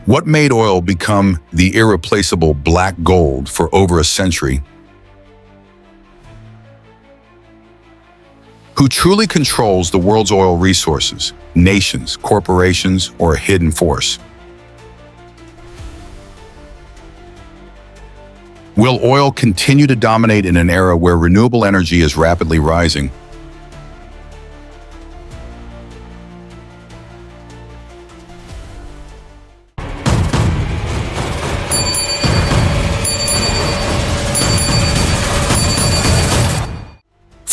What made oil become the irreplaceable black gold for over a century? Who truly controls the world's oil resources? Nations, corporations, or a hidden force? Will oil continue to dominate in an era where renewable energy is rapidly rising?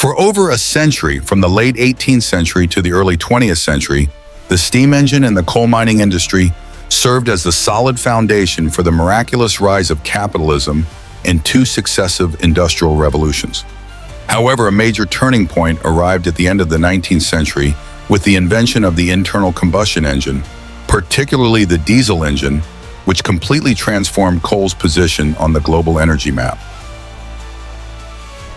For over a century, from the late 18th century to the early 20th century, the steam engine and the coal mining industry served as the solid foundation for the miraculous rise of capitalism and two successive industrial revolutions. However, a major turning point arrived at the end of the 19th century with the invention of the internal combustion engine, particularly the diesel engine, which completely transformed coal's position on the global energy map.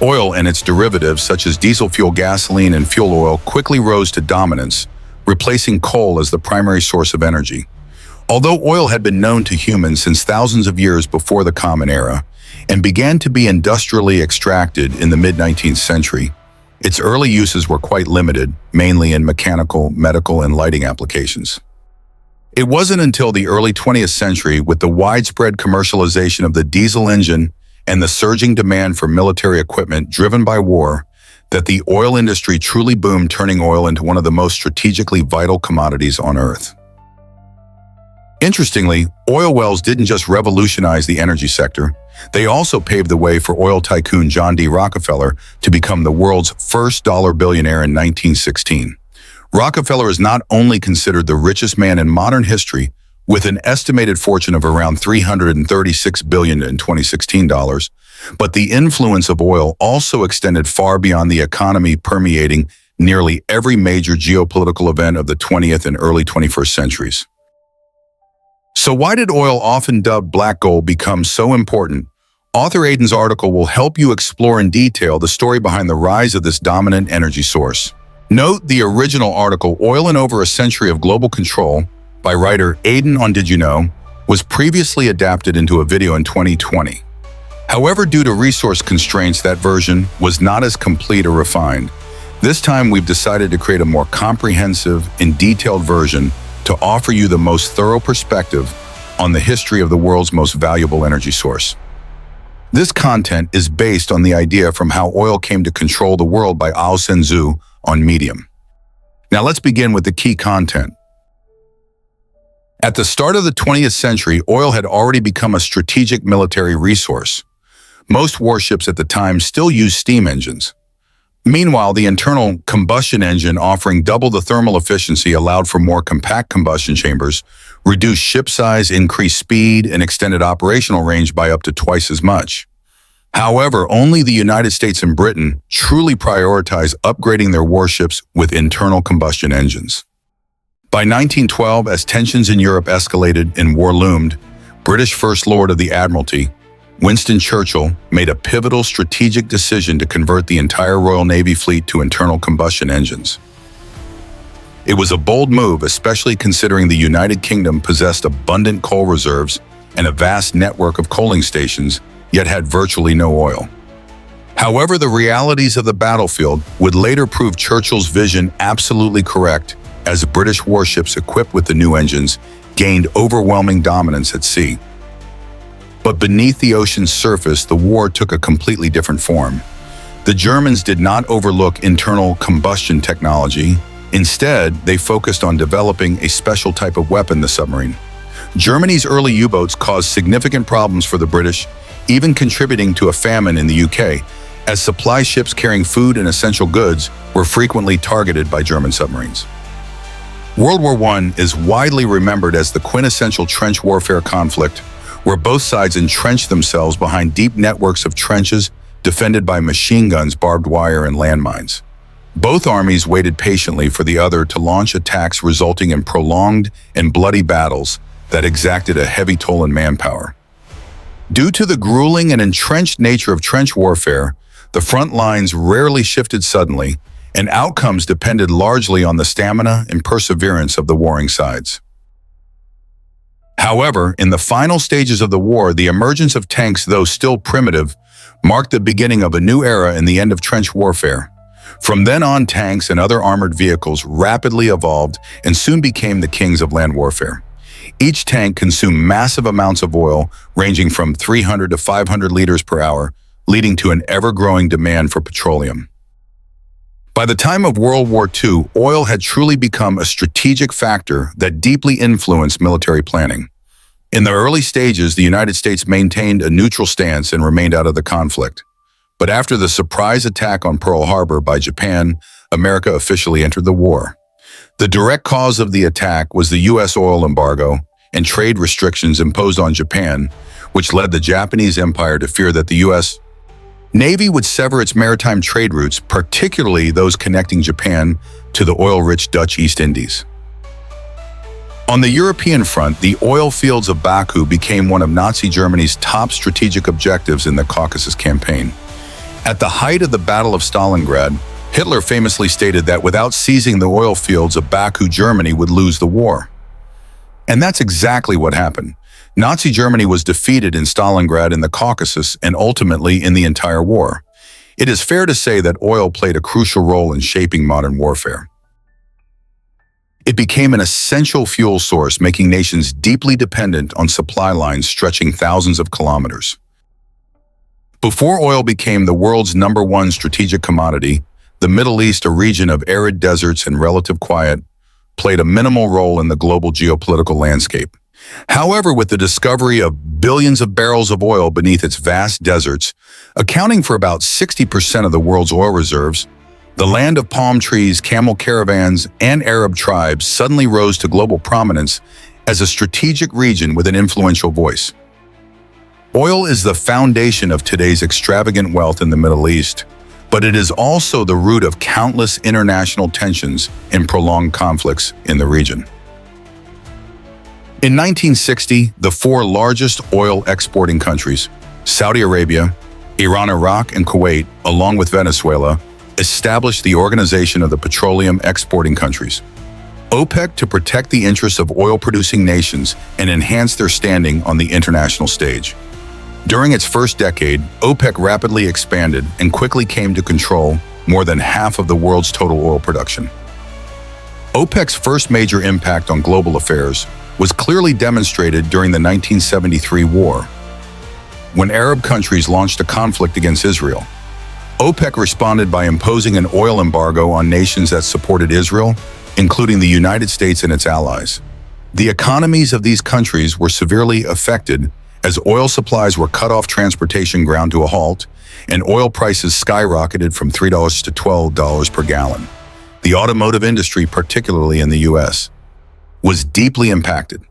Oil and its derivatives, such as diesel fuel gasoline and fuel oil, quickly rose to dominance, replacing coal as the primary source of energy. Although oil had been known to humans since thousands of years before the Common Era and began to be industrially extracted in the mid-19th century, its early uses were quite limited, mainly in mechanical, medical, and lighting applications. It wasn't until the early 20th century, with the widespread commercialization of the diesel engine and the surging demand for military equipment driven by war, that the oil industry truly boomed, turning oil into one of the most strategically vital commodities on Earth. Interestingly, oil wells didn't just revolutionize the energy sector, they also paved the way for oil tycoon John D. Rockefeller to become the world's first dollar billionaire in 1916. Rockefeller is not only considered the richest man in modern history, with an estimated fortune of around $336 billion in 2016 dollars, but the influence of oil also extended far beyond the economy, permeating nearly every major geopolitical event of the 20th and early 21st centuries. So why did oil, often dubbed black gold, become so important? Author Aidan's article will help you explore in detail the story behind the rise of this dominant energy source. Note the original article, Oil in Over a Century of Global Control, by writer Aidan on Did You Know, was previously adapted into a video in 2020. However, due to resource constraints, that version was not as complete or refined. This time, we've decided to create a more comprehensive and detailed version to offer you the most thorough perspective on the history of the world's most valuable energy source. This content is based on the idea from How Oil Came to Control the World by Aung San on Medium. Now let's begin with the key content. At the start of the 20th century, oil had already become a strategic military resource. Most warships at the time still used steam engines. Meanwhile, the internal combustion engine, offering double the thermal efficiency, allowed for more compact combustion chambers, reduced ship size, increased speed, and extended operational range by up to twice as much. However, only the United States and Britain truly prioritized upgrading their warships with internal combustion engines. By 1912, as tensions in Europe escalated and war loomed, British First Lord of the Admiralty, Winston Churchill, made a pivotal strategic decision to convert the entire Royal Navy fleet to internal combustion engines. It was a bold move, especially considering the United Kingdom possessed abundant coal reserves and a vast network of coaling stations, yet had virtually no oil. However, the realities of the battlefield would later prove Churchill's vision absolutely correct, as British warships equipped with the new engines gained overwhelming dominance at sea. But beneath the ocean's surface, the war took a completely different form. The Germans did not overlook internal combustion technology. Instead, they focused on developing a special type of weapon, the submarine. Germany's early U-boats caused significant problems for the British, even contributing to a famine in the UK, as supply ships carrying food and essential goods were frequently targeted by German submarines. World War I is widely remembered as the quintessential trench warfare conflict, where both sides entrenched themselves behind deep networks of trenches defended by machine guns, barbed wire, and landmines. Both armies waited patiently for the other to launch attacks, resulting in prolonged and bloody battles that exacted a heavy toll in manpower. Due to the grueling and entrenched nature of trench warfare, the front lines rarely shifted suddenly, and outcomes depended largely on the stamina and perseverance of the warring sides. However, in the final stages of the war, the emergence of tanks, though still primitive, marked the beginning of a new era in the end of trench warfare. From then on, tanks and other armored vehicles rapidly evolved and soon became the kings of land warfare. Each tank consumed massive amounts of oil, ranging from 300 to 500 liters per hour, leading to an ever-growing demand for petroleum. By the time of World War II, oil had truly become a strategic factor that deeply influenced military planning. In the early stages, the United States maintained a neutral stance and remained out of the conflict. But after the surprise attack on Pearl Harbor by Japan, America officially entered the war. The direct cause of the attack was the U.S. oil embargo and trade restrictions imposed on Japan, which led the Japanese Empire to fear that the U.S. Navy would sever its maritime trade routes, particularly those connecting Japan to the oil-rich Dutch East Indies. On the European front, the oil fields of Baku became one of Nazi Germany's top strategic objectives in the Caucasus campaign. At the height of the Battle of Stalingrad, Hitler famously stated that without seizing the oil fields of Baku, Germany would lose the war. And that's exactly what happened. Nazi Germany was defeated in Stalingrad, in the Caucasus, and ultimately in the entire war. It is fair to say that oil played a crucial role in shaping modern warfare. It became an essential fuel source, making nations deeply dependent on supply lines stretching thousands of kilometers. Before oil became the world's #1 strategic commodity, the Middle East, a region of arid deserts and relative quiet, played a minimal role in the global geopolitical landscape. However, with the discovery of billions of barrels of oil beneath its vast deserts, accounting for about 60% of the world's oil reserves, the land of palm trees, camel caravans, and Arab tribes suddenly rose to global prominence as a strategic region with an influential voice. Oil is the foundation of today's extravagant wealth in the Middle East, but it is also the root of countless international tensions and prolonged conflicts in the region. In 1960, the 4 largest oil exporting countries, Saudi Arabia, Iran, Iraq, and Kuwait, along with Venezuela, established the Organization of the Petroleum Exporting Countries, OPEC, to protect the interests of oil-producing nations and enhance their standing on the international stage. During its first decade, OPEC rapidly expanded and quickly came to control more than half of the world's total oil production. OPEC's first major impact on global affairs was clearly demonstrated during the 1973 war. When Arab countries launched a conflict against Israel, OPEC responded by imposing an oil embargo on nations that supported Israel, including the United States and its allies. The economies of these countries were severely affected as oil supplies were cut off, transportation ground to a halt, and oil prices skyrocketed from $3 to $12 per gallon. The automotive industry, particularly in the U.S., was deeply impacted.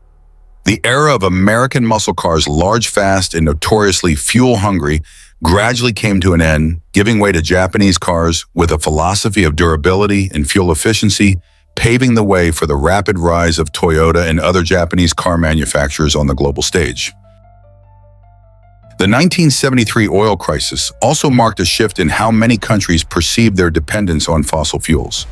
The era of American muscle cars, large, fast, and notoriously fuel-hungry, gradually came to an end, giving way to Japanese cars with a philosophy of durability and fuel efficiency, paving the way for the rapid rise of Toyota and other Japanese car manufacturers on the global stage. The 1973 oil crisis also marked a shift in how many countries perceived their dependence on fossil fuels.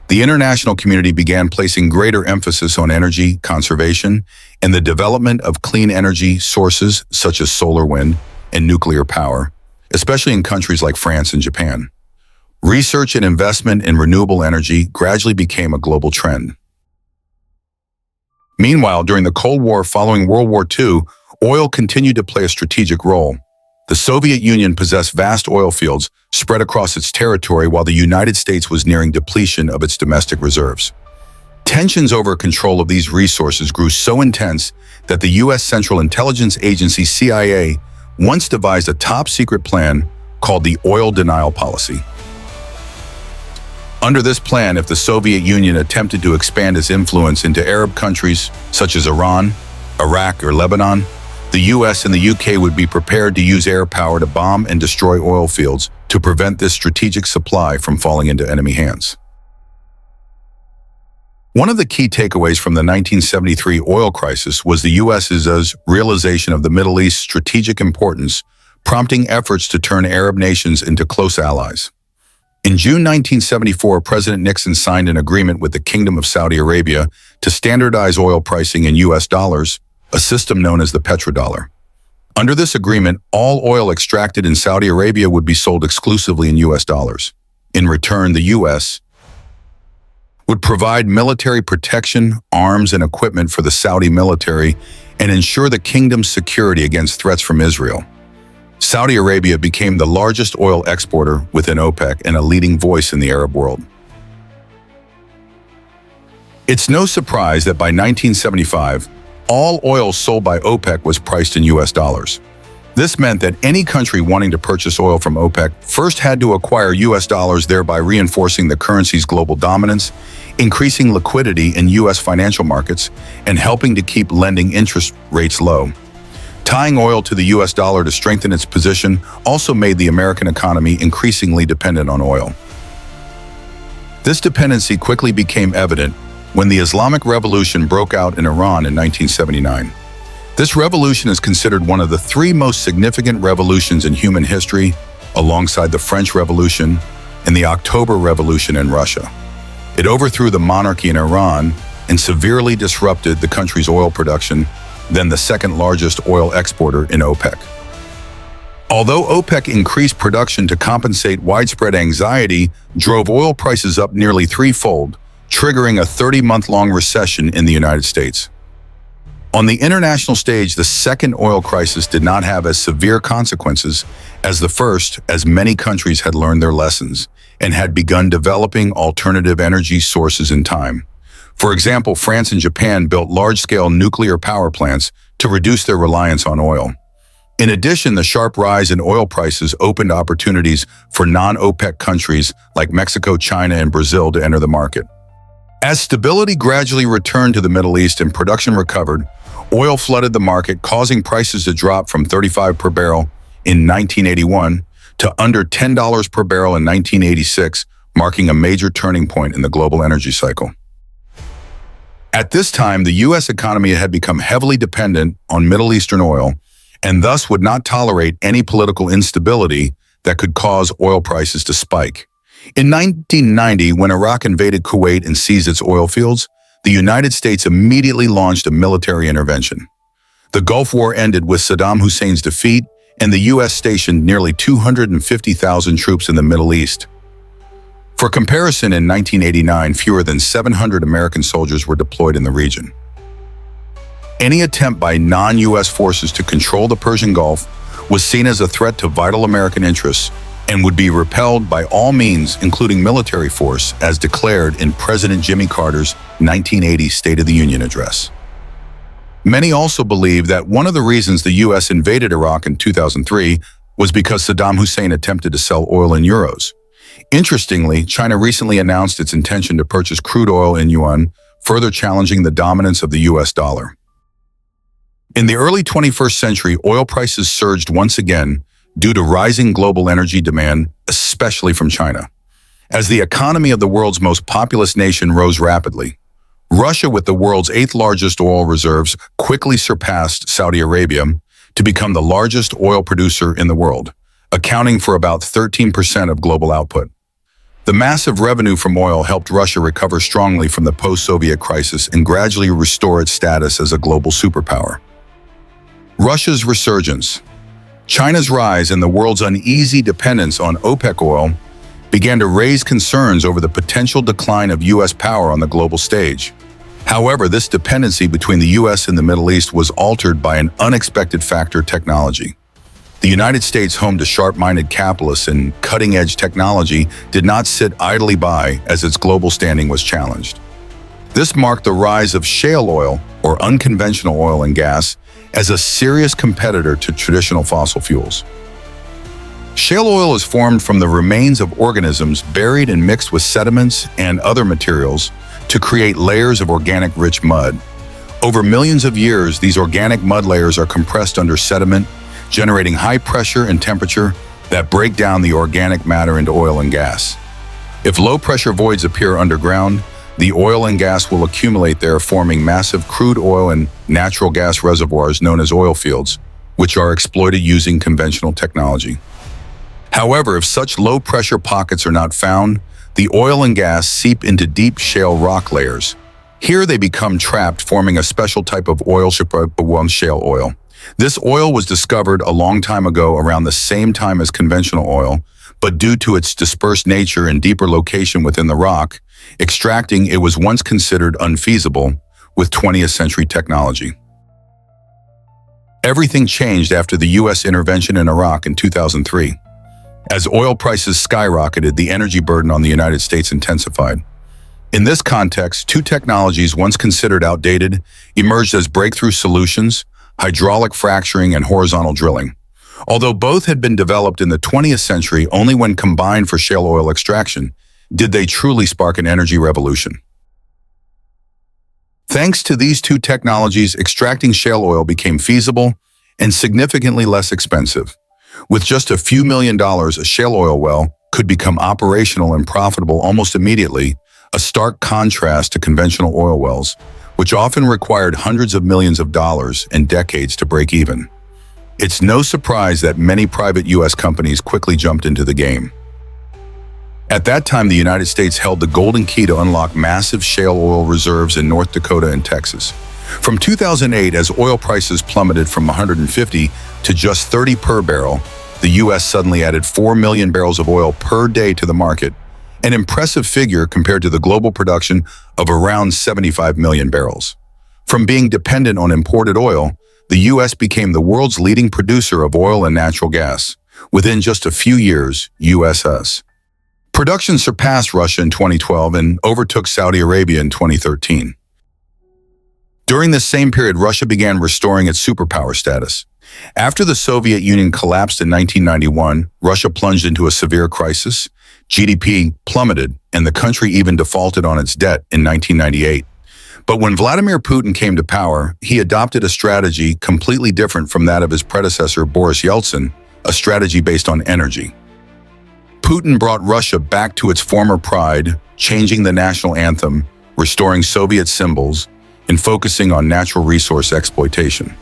The international community began placing greater emphasis on energy conservation and the development of clean energy sources such as solar, wind, and nuclear power, especially in countries like France and Japan. Research and investment in renewable energy gradually became a global trend. Meanwhile, during the Cold War following World War II, oil continued to play a strategic role. The Soviet Union possessed vast oil fields spread across its territory, while the United States was nearing depletion of its domestic reserves. Tensions over control of these resources grew so intense that the U.S. Central Intelligence Agency, CIA, once devised a top-secret plan called the Oil Denial Policy. Under this plan, if the Soviet Union attempted to expand its influence into Arab countries such as Iran, Iraq, or Lebanon, the US and the UK would be prepared to use air power to bomb and destroy oil fields to prevent this strategic supply from falling into enemy hands. One of the key takeaways from the 1973 oil crisis was the US's realization of the Middle East's strategic importance, prompting efforts to turn Arab nations into close allies. In June 1974, President Nixon signed an agreement with the Kingdom of Saudi Arabia to standardize oil pricing in US dollars, a system known as the petrodollar. Under this agreement, all oil extracted in Saudi Arabia would be sold exclusively in US dollars. In return, the US would provide military protection, arms, and equipment for the Saudi military and ensure the kingdom's security against threats from Israel. Saudi Arabia became the largest oil exporter within OPEC and a leading voice in the Arab world. It's no surprise that by 1975, all oil sold by OPEC was priced in US dollars. This meant that any country wanting to purchase oil from OPEC first had to acquire US dollars, thereby reinforcing the currency's global dominance, increasing liquidity in US financial markets, and helping to keep lending interest rates low. Tying oil to the US dollar to strengthen its position also made the American economy increasingly dependent on oil. This dependency quickly became evident when the Islamic Revolution broke out in Iran in 1979. This revolution is considered one of the three most significant revolutions in human history, alongside the French Revolution and the October Revolution in Russia. It overthrew the monarchy in Iran and severely disrupted the country's oil production, then the second largest oil exporter in OPEC. Although OPEC increased production to compensate widespread anxiety, drove oil prices up nearly threefold, triggering a 30-month-long recession in the United States. On the international stage, the second oil crisis did not have as severe consequences as the first, as many countries had learned their lessons and had begun developing alternative energy sources in time. For example, France and Japan built large-scale nuclear power plants to reduce their reliance on oil. In addition, the sharp rise in oil prices opened opportunities for non-OPEC countries like Mexico, China, and Brazil to enter the market. As stability gradually returned to the Middle East and production recovered, oil flooded the market, causing prices to drop from $35 per barrel in 1981 to under $10 per barrel in 1986, marking a major turning point in the global energy cycle. At this time, the U.S. economy had become heavily dependent on Middle Eastern oil and thus would not tolerate any political instability that could cause oil prices to spike. In 1990, when Iraq invaded Kuwait and seized its oil fields, the United States immediately launched a military intervention. The Gulf War ended with Saddam Hussein's defeat, and the U.S. stationed nearly 250,000 troops in the Middle East. For comparison, in 1989, fewer than 700 American soldiers were deployed in the region. Any attempt by non-U.S. forces to control the Persian Gulf was seen as a threat to vital American interests and would be repelled by all means, including military force, as declared in President Jimmy Carter's 1980 State of the Union address. Many also believe that one of the reasons the U.S. invaded Iraq in 2003 was because Saddam Hussein attempted to sell oil in euros. Interestingly, China recently announced its intention to purchase crude oil in yuan, further challenging the dominance of the U.S. dollar. In the early 21st century, oil prices surged once again due to rising global energy demand, especially from China. As the economy of the world's most populous nation rose rapidly, Russia, with the world's 8th largest oil reserves, quickly surpassed Saudi Arabia to become the largest oil producer in the world, accounting for about 13% of global output. The massive revenue from oil helped Russia recover strongly from the post-Soviet crisis and gradually restore its status as a global superpower. Russia's resurgence. China's rise and the world's uneasy dependence on OPEC oil began to raise concerns over the potential decline of U.S. power on the global stage. However, this dependency between the U.S. and the Middle East was altered by an unexpected factor: technology. The United States, home to sharp-minded capitalists and cutting-edge technology, did not sit idly by as its global standing was challenged. This marked the rise of shale oil, or unconventional oil and gas, as a serious competitor to traditional fossil fuels. Shale oil is formed from the remains of organisms buried and mixed with sediments and other materials to create layers of organic-rich mud. Over millions of years, these organic mud layers are compressed under sediment, generating high pressure and temperature that break down the organic matter into oil and gas. If low-pressure voids appear underground, the oil and gas will accumulate there, forming massive crude oil and natural gas reservoirs known as oil fields, which are exploited using conventional technology. However, if such low-pressure pockets are not found, the oil and gas seep into deep shale rock layers, Here they become trapped, forming a special type of oil, shale oil. This oil was discovered a long time ago, around the same time as conventional oil, but due to its dispersed nature and deeper location within the rock, extracting it was once considered unfeasible with 20th century technology. Everything changed after the U.S. intervention in Iraq in 2003. As oil prices skyrocketed, the energy burden on the United States intensified. In this context, two technologies once considered outdated emerged as breakthrough solutions: hydraulic fracturing and horizontal drilling. Although both had been developed in the 20th century, only when combined for shale oil extraction did they truly spark an energy revolution. Thanks to these two technologies, extracting shale oil became feasible and significantly less expensive. With just a few $1,000,000, a shale oil well could become operational and profitable almost immediately, a stark contrast to conventional oil wells, which often required hundreds of millions of dollars and decades to break even. It's no surprise that many private U.S. companies quickly jumped into the game. At that time, the United States held the golden key to unlock massive shale oil reserves in North Dakota and Texas. From 2008, as oil prices plummeted from 150 to just 30 per barrel, the U.S. suddenly added 4 million barrels of oil per day to the market, an impressive figure compared to the global production of around 75 million barrels. From being dependent on imported oil, the U.S. became the world's leading producer of oil and natural gas. Within just a few years, US's production surpassed Russia in 2012 and overtook Saudi Arabia in 2013. During this same period, Russia began restoring its superpower status. After the Soviet Union collapsed in 1991, Russia plunged into a severe crisis. GDP plummeted, and the country even defaulted on its debt in 1998. But when Vladimir Putin came to power, he adopted a strategy completely different from that of his predecessor Boris Yeltsin, a strategy based on energy. Putin brought Russia back to its former pride, changing the national anthem, restoring Soviet symbols, and focusing on natural resource exploitation.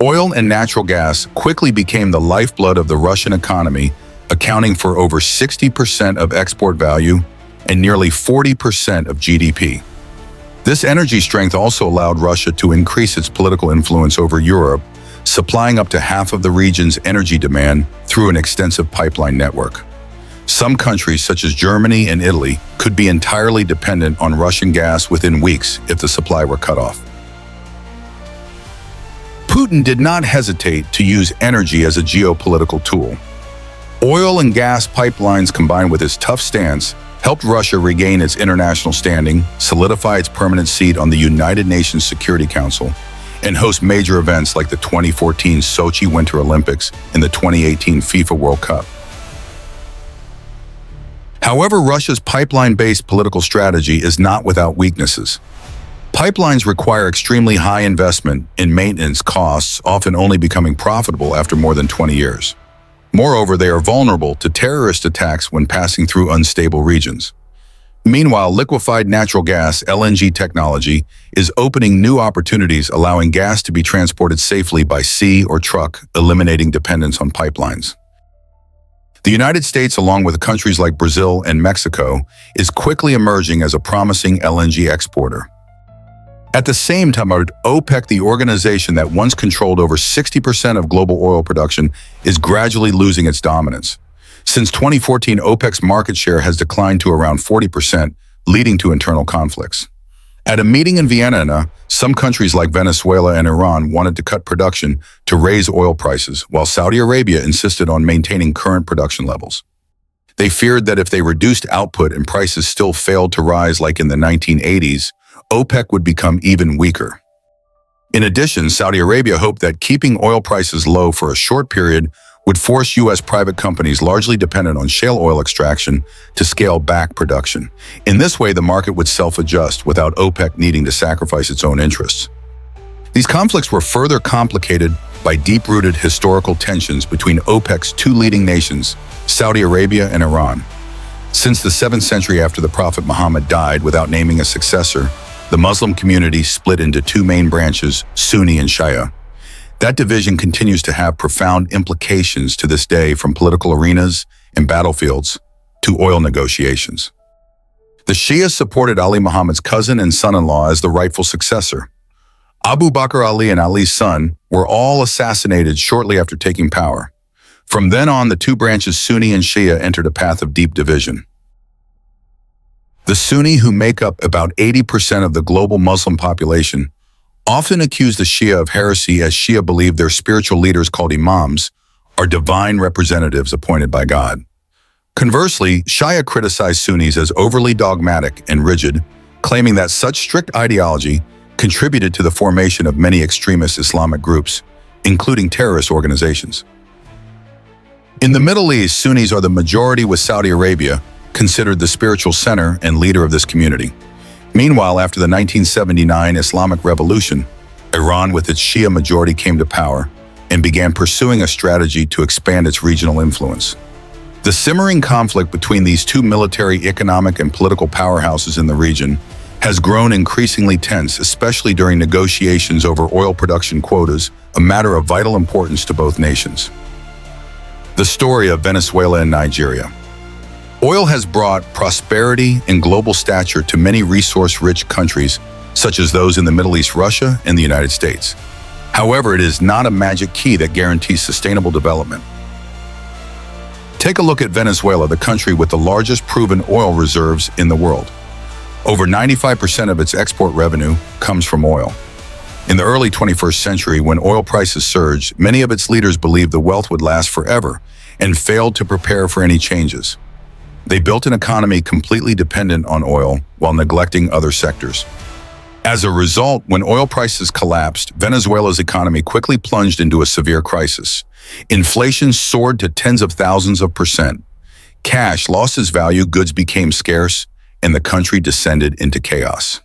Oil and natural gas quickly became the lifeblood of the Russian economy, accounting for over 60% of export value and nearly 40% of GDP. This energy strength also allowed Russia to increase its political influence over Europe, supplying up to half of the region's energy demand through an extensive pipeline network. Some countries, such as Germany and Italy, could be entirely dependent on Russian gas within weeks if the supply were cut off. Putin did not hesitate to use energy as a geopolitical tool. Oil and gas pipelines, combined with his tough stance, helped Russia regain its international standing, solidify its permanent seat on the United Nations Security Council, and host major events like the 2014 Sochi Winter Olympics and the 2018 FIFA World Cup. However, Russia's pipeline-based political strategy is not without weaknesses. Pipelines require extremely high investment in maintenance costs, often only becoming profitable after more than 20 years. Moreover, they are vulnerable to terrorist attacks when passing through unstable regions. Meanwhile, liquefied natural gas (LNG) technology is opening new opportunities, allowing gas to be transported safely by sea or truck, eliminating dependence on pipelines. The United States, along with countries like Brazil and Mexico, is quickly emerging as a promising LNG exporter. At the same time, OPEC, the organization that once controlled over 60% of global oil production, is gradually losing its dominance. Since 2014, OPEC's market share has declined to around 40%, leading to internal conflicts. At a meeting in Vienna, some countries like Venezuela and Iran wanted to cut production to raise oil prices, while Saudi Arabia insisted on maintaining current production levels. They feared that if they reduced output and prices still failed to rise like in the 1980s, OPEC would become even weaker. In addition, Saudi Arabia hoped that keeping oil prices low for a short period would force U.S. private companies largely dependent on shale oil extraction to scale back production. In this way, the market would self-adjust without OPEC needing to sacrifice its own interests. These conflicts were further complicated by deep-rooted historical tensions between OPEC's two leading nations, Saudi Arabia and Iran. Since the 7th century after the Prophet Muhammad died without naming a successor, the Muslim community split into two main branches, Sunni and Shia. That division continues to have profound implications to this day, from political arenas and battlefields to oil negotiations. The Shia supported Ali Muhammad's cousin and son-in-law as the rightful successor. Abu Bakr Ali and Ali's son were all assassinated shortly after taking power. From then on, the two branches, Sunni and Shia, entered a path of deep division. The Sunni, who make up about 80% of the global Muslim population, often accuse the Shia of heresy, as Shia believe their spiritual leaders, called imams, are divine representatives appointed by God. Conversely, Shia criticize Sunnis as overly dogmatic and rigid, claiming that such strict ideology contributed to the formation of many extremist Islamic groups, including terrorist organizations. In the Middle East, Sunnis are the majority, with Saudi Arabia considered the spiritual center and leader of this community. Meanwhile, after the 1979 Islamic Revolution, Iran with its Shia majority came to power and began pursuing a strategy to expand its regional influence. The simmering conflict between these two military, economic, and political powerhouses in the region has grown increasingly tense, especially during negotiations over oil production quotas, a matter of vital importance to both nations. The story of Venezuela and Nigeria. Oil has brought prosperity and global stature to many resource-rich countries, such as those in the Middle East, Russia, and the United States. However, it is not a magic key that guarantees sustainable development. Take a look at Venezuela, the country with the largest proven oil reserves in the world. Over 95% of its export revenue comes from oil. In the early 21st century, when oil prices surged, many of its leaders believed the wealth would last forever and failed to prepare for any changes. They built an economy completely dependent on oil while neglecting other sectors. As a result, when oil prices collapsed, Venezuela's economy quickly plunged into a severe crisis. Inflation soared to tens of thousands of percent. Cash lost its value, goods became scarce, and the country descended into chaos.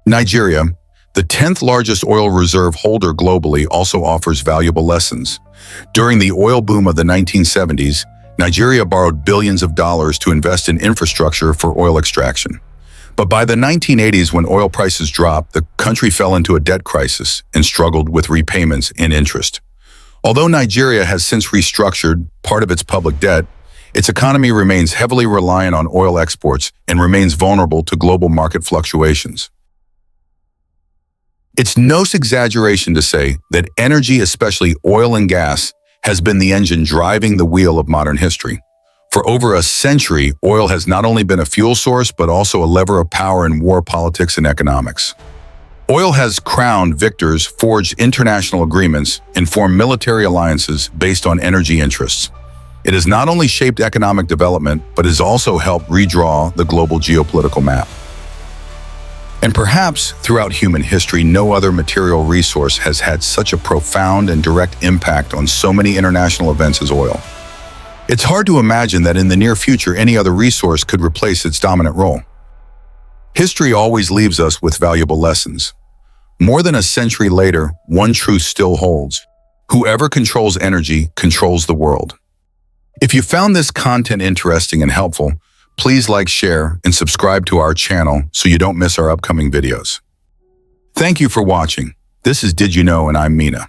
Nigeria, the 10th largest oil reserve holder globally, also offers valuable lessons. During the oil boom of the 1970s, Nigeria borrowed billions of dollars to invest in infrastructure for oil extraction. But by the 1980s, when oil prices dropped, the country fell into a debt crisis and struggled with repayments and interest. Although Nigeria has since restructured part of its public debt, its economy remains heavily reliant on oil exports and remains vulnerable to global market fluctuations. It's no exaggeration to say that energy, especially oil and gas, has been the engine driving the wheel of modern history. For over a century, oil has not only been a fuel source, but also a lever of power in war, politics, and economics. Oil has crowned victors, forged international agreements, and formed military alliances based on energy interests. It has not only shaped economic development, but has also helped redraw the global geopolitical map. And perhaps throughout human history, no other material resource has had such a profound and direct impact on so many international events as oil. It's hard to imagine that in the near future any other resource could replace its dominant role. History always leaves us with valuable lessons. More than a century later, one truth still holds: whoever controls energy controls the world. If you found this content interesting and helpful, please like, share, and subscribe to our channel so you don't miss our upcoming videos. Thank you for watching. This is Did You Know, and I'm Mina.